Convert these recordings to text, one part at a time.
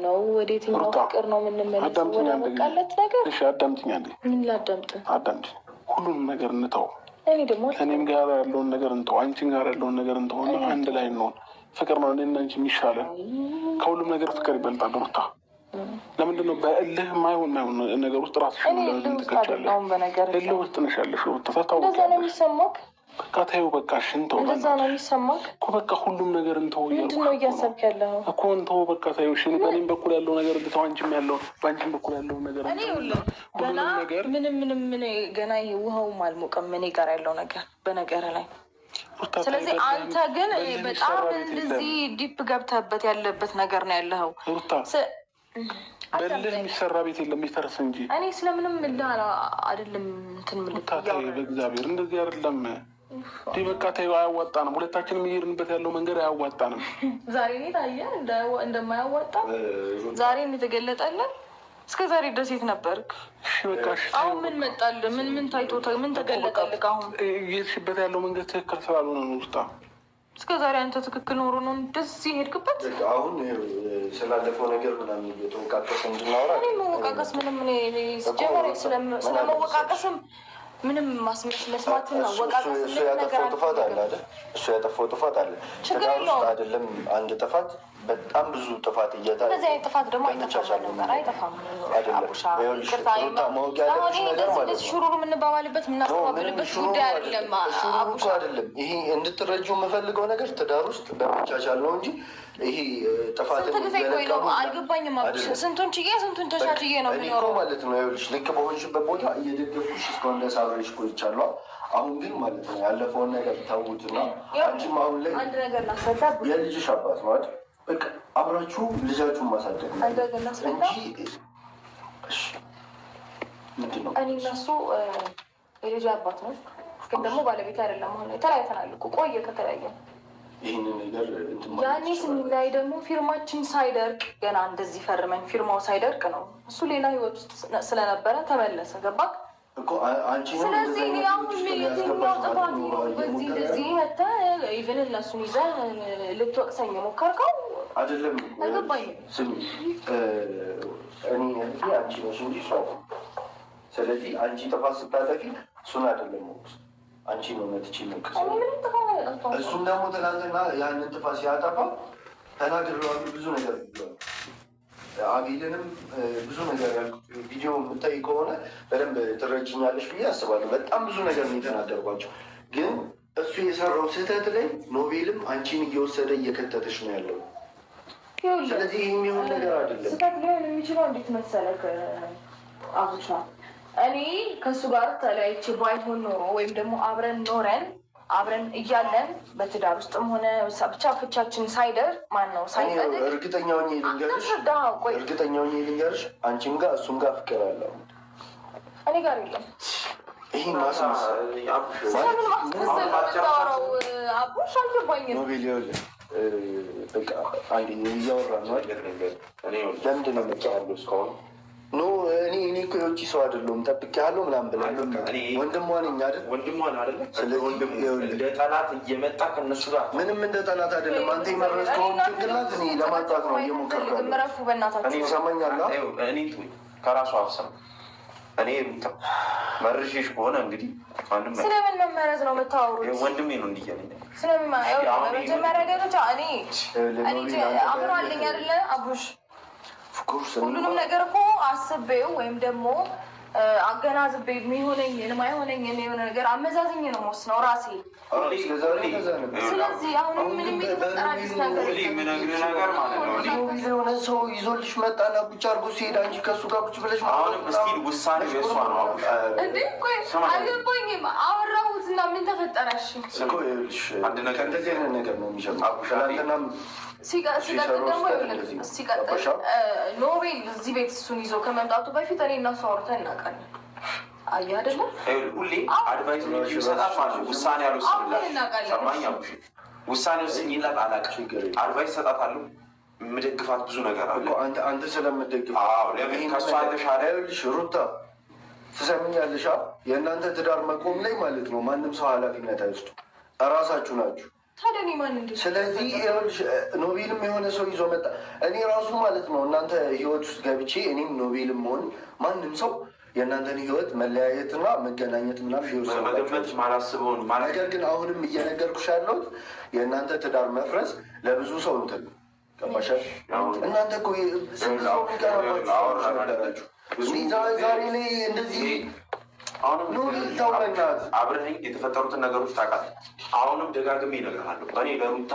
ነው ወደ የትኛው ፍቅር ነው የምንመለሰው? ወደ በቃለት ነገር። እሺ አዳምጥኛለህ። ምን ላዳምጥ? አዳምጥ። ሁሉንም ነገር እንተው። እኔ ደግሞ ከእኔም ጋር ያለውን ነገር እንተው፣ አንቺን ጋር ያለውን ነገር እንተው። አንድ ላይ እንሆን። ፍቅር ነው እኔና አንቺ የሚሻለን። ከሁሉም ነገር ፍቅር ይበልጣል። ሩታ ለምንድን ነው በእልህ ማይሆን ነገር ውስጥ ራስሽን ትከቻለሽ? እልህ ውስጥ ነሽ ያለሽ ሩታ። እንደዛ ነው የሚሰማክ? በቃ ተይው፣ በቃ ሽንተው። እንደዛ ነው የሚሰማክ እኮ። በቃ ሁሉም ነገር እንተው። ምንድን ነው እያሰብክ ያለው እኮ? እንተው በቃ ተይው። እሺ በእኔም በኩል ያለው ነገር እንተው፣ አንቺም ያለው በአንቺም በኩል ያለው ነገር እኔ ገና ምንም ገና ውሃውም አልሞቀም እኔ ጋር ያለው ነገር በነገር ላይ። ስለዚህ አንተ ግን በጣም እንደዚህ ዲፕ ገብተህበት ያለበት ነገር ነው ያለኸው ሩታ። በልህ የሚሰራ ቤት የለም የሚፈርስ እንጂ። እኔ ስለምንም አይደለም እንትን በእግዚአብሔር እንደዚህ አይደለም። በቃ ተይው፣ አያዋጣንም። ሁለታችንም እየሄድንበት ያለው መንገድ አያዋጣንም። ዛሬ እኔ ታየህ እንደማያዋጣ ዛሬ የተገለጠልን። እስከ ዛሬ ድረስ የት ነበርክ? አሁን ምን መጣልህ? ምን ታይቶ ምን ተገለጠልህ? አሁን እየሄድሽበት ያለው መንገድ ትክክል ስላልሆነ ነው ውስጣ። እስከ ዛሬ አንተ ትክክል ኖሮ ነው እንደዚህ ሄድክበት። አሁን ስላለፈው ነገር ምናምን እየተወቃቀስ እንድናወራ እኔ መወቃቀስ ምንም ስጀመር ስለመወቃቀስም ምንም መስማትን ነው። ወቃቀስ እሱ ያጠፋው ጥፋት አለ አይደል? እሱ ያጠፋው ጥፋት አለ። ትዳር ውስጥ አይደለም አንድ ጥፋት፣ በጣም ብዙ ጥፋት እየታየ እንደዚህ አይነት ጥፋት ደግሞ አይጠፋም። ሹሩሩ የምንባባልበት የምናስተባብልበት ጉዳይ አይደለም። አቡሻ አይደለም ይሄ እንድትረጂው የምፈልገው ነገር ትዳር ውስጥ በመቻቻል ነው እንጂ ይሄ ጥፋት አልገባኝም። አቡሽ ስንቱን ችዬ ስንቱን ተሻችዬ ነው የሚኖረው ማለት ነው። ይኸውልሽ ልክ በሆንሽበት ቦታ እየደገፉሽ እስካሁን ደስ አብረሽ ቆይቻለሁ። አሁን ግን ማለት ነው ያለፈውን ነገር ታውትና አንቺም አሁን ላይ አንድ ነገር ላስረዳ። የልጅሽ አባት ነው አይደል? በቃ አብራችሁ ልጃችሁን ማሳደግ ነው እንጂ ምንድን ነው? እኔ እና እሱ የልጅ አባት ነው፣ ግን ደግሞ ባለቤት አይደለም። አሁን ተለያይተናል እኮ ቆየ ከተለያየ። ይህንን ነገር ያኔ ስንለያይ ደግሞ ፊርማችን ሳይደርቅ ገና እንደዚህ ፈርመን ፊርማው ሳይደርቅ ነው እሱ ሌላ ህይወት ውስጥ ስለነበረ ተመለሰ። ገባክ? ስለዚህ አሁን የትኛው ጥፋት በዚህ እንደዚህ መተህ ኢቨን እነሱን ይዘህ ልትወቅሰኝ የሞከርከው አይደለም። አልገባኝም። ስሚ እኔ አንቺ ነሽ እንጂ እሷ። ስለዚህ አንቺ ጥፋት ስታጠፊ እሱን አይደለም አንቺ ነው መጥቼ መቅስ። እሱም ደግሞ ትናንትና ያንን ጥፋት ሲያጠፋ ተናግሬዋለሁ፣ ብዙ ነገር ብሏል። አቤልንም ብዙ ነገር ያልኩት ቪዲዮ የምታይ ከሆነ በደንብ ትረጅኛለሽ ብዬ አስባለሁ። በጣም ብዙ ነገር ነው የተናገርኳቸው። ግን እሱ የሰራው ስህተት ላይ ኖቤልም አንቺን እየወሰደ እየከተተሽ ነው ያለው። ስለዚህ ይህ የሚሆን ነገር አይደለም። ስህተት ሊሆን የሚችለው እንዴት መሰለህ አቡሻ፣ እኔ ከእሱ ጋር ተለያይቼ ባይሆን ኖሮ ወይም ደግሞ አብረን ኖረን አብረን እያለን በትዳር ውስጥም ሆነ ብቻ ፍቻችን ሳይደር ማን ነው ሳይጸድቅ እርግጠኛውን ልንገርሽ አንቺም ጋር እሱም ጋር ፍቅር አለው። እኔ ጋር የለም። ይህ ማስመሰል የምታወራው አቡሽ አልገባኝም። ኖቤል ይኸውልህ በቃ አንዴ እያወራን ነው። ለምንድን ነው የምትቀያለሁ እስካሁን? ኖ እኔ እኮ የውጭ ሰው አይደለሁም። ጠብቄያለሁ ምናምን ብለህ ወንድሟ ነኝ አይደል? ወንድሟን አይደለም እንደ ጠላት እየመጣ ከእነሱ ጋር ምንም እንደ ጠላት አይደለም። አንተ የመረዝከውን ጭንቅላት እኔ ለማጣት ነው እየሞከርኩ ያለው። እኔ ሰማኛለሁ። እኔ ከራሱ አፍሰም እኔ መርሽሽ ከሆነ እንግዲህ ስለምን መመረዝ ነው የምታወሩት? ወንድሜ ነው እንዲያለኝ መጀመሪያ ደረጃ እኔ አብሮ አለኝ አይደለ አቡሽ? ሁሉንም ነገር እኮ አስቤው ወይም ደግሞ አገናዝቤ የሚሆነኝን የማይሆነኝን የሆነ ነገር አመዛዝኝ ነው የምወስነው ራሴ። ስለዚህ አሁን ምንም የተፈጠረ አዲስ ነገር የሆነ ሰው ይዞልሽ መጣና ቁጭ አድርጎ ሲሄድ አንቺ ከእሱ ጋር ቁጭ ብለሽ ውሳኔ የእሷ ነው እንዴ? ቆይ አልገባኝም። አወራሁት እና ምን ተፈጠረ? አንድ ነገር እንደዚህ አይነት ነገር ነው የሚጀምረው። ሲቀጥል ደግሞ ኖቤል እዚህ ቤት እሱን ይዞ ከመምጣቱ በፊት እኔ እና እሱ አውርተን እናውቃለን። አየህ አይደለ? ሁሌ አድቫይስ የሚሰጣት ማለት ነው። ውሳኔ ውሳኔ ወስኝላት አላውቅም። አድቫይስ እሰጣታለሁ። የምደግፋት ብዙ ነገር አለ። አንተ ስለምደግፍ ለምን ከእሷ የተሻለ ሩታ ትሰምኛለሽ? የእናንተ ትዳር መቆም ላይ ማለት ነው ማንም ሰው ኃላፊነት አይወስዱ። እራሳችሁ ናችሁ። ስለዚህ ኖቤልም የሆነ ሰው ይዞ መጣ። እኔ ራሱ ማለት ነው እናንተ ህይወት ውስጥ ገብቼ እኔም ኖቤልም መሆን ማንም ሰው የእናንተን ህይወት መለያየትና መገናኘት ምናምን ማላስበውን ነገር ግን አሁንም እየነገርኩሽ ያለሁት የእናንተ ትዳር መፍረስ ለብዙ ሰው እንትን ገባሻል። እናንተ እኮ ስንት ሰው ሚቀራባችሁ ዛሬ ላይ እንደዚህ አብረኸኝ የተፈጠሩትን ነገሮች ታውቃለህ። አሁንም ደጋግሜ እነግርሃለሁ። እኔ ለሩታ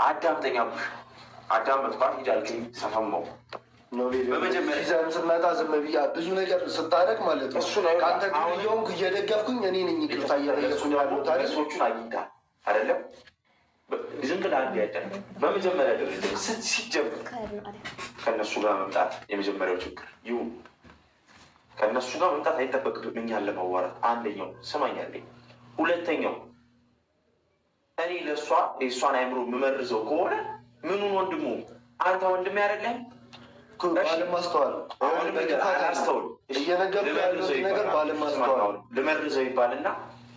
አዳምጠኛ አዳመጥኳት ሂዳልከኝ ሰፈማው በመጀመሪያ ስመጣ ዝም ብያ ብዙ ነገር ስታደርግ ማለት ነው ከአንተ ግንየውም እየደገፍኩኝ እኔ ነኝ ይቅርታ እየጠየኩኝ ያሉት ታሪሶቹን አግኝተሃል አይደለም? ዝም ብለህ አንድ ያዳል በመጀመሪያ ደረጃ ሲጀምር ከእነሱ ጋር መምጣት የመጀመሪያው ችግር ይሁን። ከእነሱ ጋር መምጣት አይጠበቅብም እኛን ለማዋራት። አንደኛው ስማኛለኝ። ሁለተኛው እኔ ለእሷ የእሷን አይምሮ የምመርዘው ከሆነ ምኑን ወንድሙ አንተ ወንድሜ አይደለም ባለማስተዋል ልመርዘው ይባልና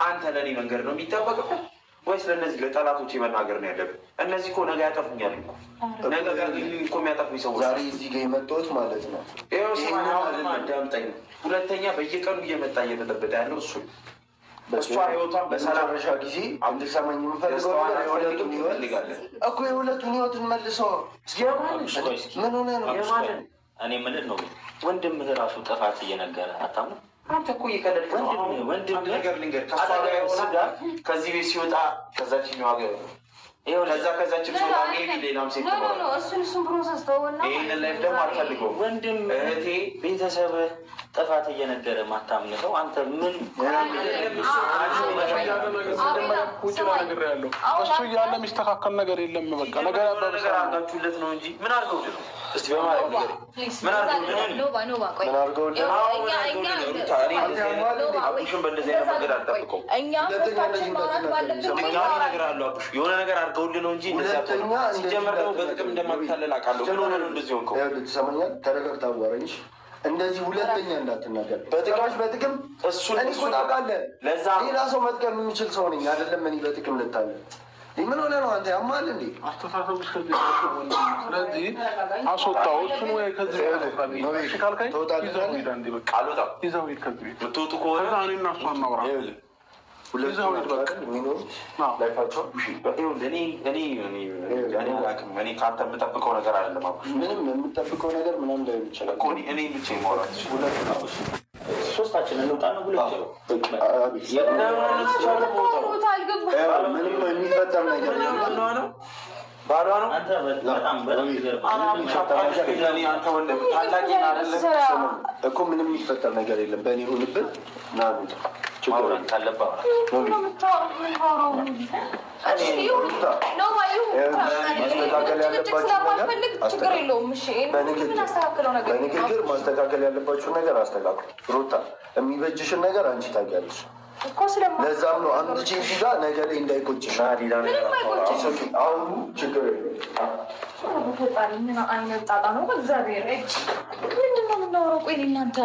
አንተ ለእኔ መንገድ ነው የሚጠበቅብህ ወይስ ለእነዚህ ለጠላቶች መናገር ነው ያለብን? እነዚህ እኮ ነገ ያጠፉኛል ነገ እኮ የሚያጠፉኝ ሰዎች ዛሬ እዚህ ጋር የመጣሁት ማለት ነው። አዳምጠኝ። ሁለተኛ በየቀኑ እየመጣ እየበጠበጠ ያለው እሱ እሷ ህይወቷን በሰላምሻ ጊዜ እንድሰማኝ የምፈልገው እኮ የሁለቱን ህይወትን መልሰው ምን ሆነ ነው? እኔ ምንድን ነው ወንድምህ ራሱ ጥፋት እየነገረ አታምነው? አንተ እኮ እየቀለድክ ነው። ወንድም ነገር ልንገር፣ ከእሷ ጋር የሆነ ከዚህ ቤት ሲወጣ ከዛችኛዋ ጋር ከዛችን ሲወጣ ሌላም ሴት ይህንን ላይፍ ደግሞ አልፈልገውም። ወንድም እህቴ ቤተሰብ ጥፋት እየነገረ ማታምነው ሰው አንተ ምን እሱ እያለ የሚስተካከል ነገር የለም። በቃ ነገር አድርጋችሁለት ነው እንጂ ምን አድርገው ነው? እስቲ በማለት ነገር ምን አድርገው በእንደዚህ አይነት መንገድ አልጠብቀውም። ነገር አሉ አቡሽ የሆነ ነገር አድርገውልህ ነው እንጂ ሲጀመር ደግሞ በጥቅም እንደማታለል አውቃለሁ። ምን ሆነ ነው እንደዚህ ሆንከው? ትሰማኛለህ? ተረጋግተህ አዋራኝ እንደዚህ ሁለተኛ እንዳትናገር። በጥቅም እሱን ታውቃለህ። ሌላ ሰው መጥቀም የሚችል ሰው ነኝ አይደለም። እኔ በጥቅም ልታለ ምን ሆነ ነው? አንተ ያማል እንዴ? አስተሳሰብ ስለዚህ አስወጣው እሱን ወይ ከዚህ ካልከኝ ይዘው ሂድ ከዚህ ቤት ምትወጡ ከሆነ እኔና እሷ እናውራ። ይዘው ሂድ በቃ የሚኖሩት ላይፋቸው እኔ ከአንተ የምጠብቀው ነገር አይደለም። ምንም የምጠብቀው ነገር ምናምን ላይ ይችላል። እኔ ብቻ ማውራት ሶስታችን እንውጣ ነው ብሎ ምንም የሚፈጠር ነገር ነው። ባሏ ነው እኮ ምንም የሚፈጠር ነገር የለም። በእኔ ሆንብን ናሉት በንግግር ማስተካከል ያለባችሁን ነገር አስተካክሉ። ሩታ የሚበጅሽን ነገር አንቺ ታውቂያለሽ። ለዛም ነው አንድ ቼንሲ ጋር ነገ ላይ እንዳይቆጭሽ አሁኑ ችግር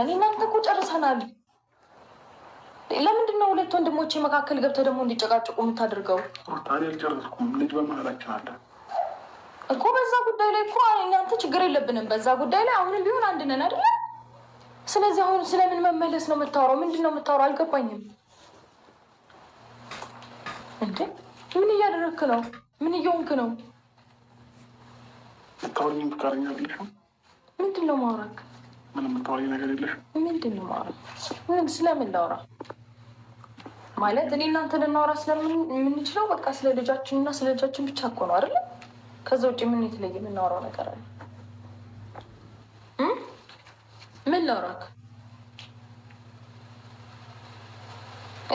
እናንተ እኮ ጨርሰናል። ለምንድን ነው ሁለት ወንድሞቼ መካከል ገብተህ ደግሞ እንዲጨቃጭቁ የምታደርገው? ታዲያ አልጨረስኩም። ልጅ በመሀላችን አለ እኮ። በዛ ጉዳይ ላይ እኮ እናንተ ችግር የለብንም። በዛ ጉዳይ ላይ አሁንም ቢሆን አንድ ነን አይደለ? ስለዚህ አሁን ስለምን መመለስ ነው የምታወራው? ምንድን ነው የምታወራው? አልገባኝም። እንዴ ምን እያደረግክ ነው? ምን እየሆንክ ነው? ታወሪኝ ፍቃደኛ አይደለሽም? ምንድን ነው ማውራክ? ምንም ታወሪ ነገር የለሽም? ምንድን ነው ማውራ? ምን ስለምን ላውራ ማለት እኔ እናንተ ልናወራ ስለምንችለው በቃ ስለ ልጃችን እና ስለ ልጃችን ብቻ እኮ ነው አይደለ? ከዛ ውጭ ምን የተለየ የምናወራው ነገር አለ? ምን ላውራክ?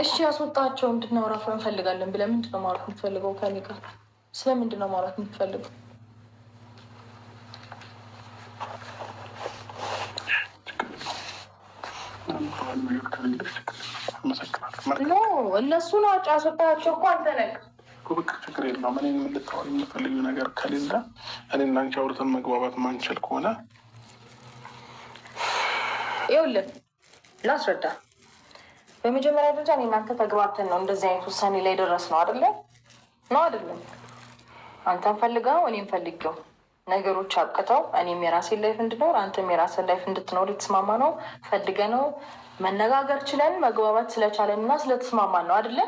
እሺ ያስወጣቸው እንድናወራ እንፈልጋለን ብለህ ምንድን ነው ማውራት የምትፈልገው ከእኔ ጋር? ስለምንድን ነው ማውራት የምትፈልገው? እነሱ ናቸው ያስወጣቸው እኮ አንተ ነህ። በቃ ችግር የለውም። እኔ የምልታወሪ የምፈልጊው ነገር ከሌለ እኔ እና አንቺ አውርተን መግባባት ማንችል ከሆነ ይኸውልህ ላስረዳ። በመጀመሪያ ደረጃ እኔ እናንተ ተግባብተን ነው እንደዚህ አይነት ውሳኔ ላይ ደረስ ነው አይደለም? አንተን ፈልገው እኔም ፈልገው ነገሮች አብቅተው እኔም የራሴን ላይፍ እንድኖር አንተም የራስን ላይፍ እንድትኖር የተስማማ ነው ፈልገ ነው መነጋገር ችለን መግባባት ስለቻለን እና ስለተስማማን ነው አይደለ?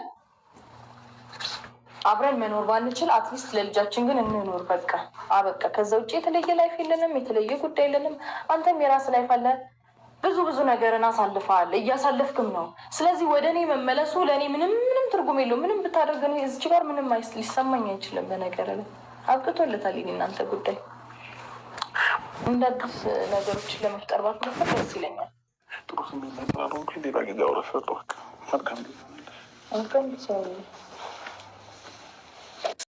አብረን መኖር ባንችል አትሊስት ለልጃችን ግን እንኖር። በቃ አበቃ። ከዛ ውጭ የተለየ ላይፍ የለንም፣ የተለየ ጉዳይ የለንም። አንተም የራስ ላይፍ አለ። ብዙ ነገርን አሳልፈሃል፣ እያሳለፍክም ነው። ስለዚህ ወደ እኔ መመለሱ ለእኔ ምንም ትርጉም የለውም። ምንም ብታደርግ እዚች ጋር ምንም ሊሰማኝ አይችልም። በነገር ላይ አብቅቶለታል የእናንተ ጉዳይ። እንደ አዲስ ነገሮችን ለመፍጠር ባትሞክር ደስ ይለኛል። ጥሩ ስሜት ሌላ ጊዜ አውረሰጠ መልካም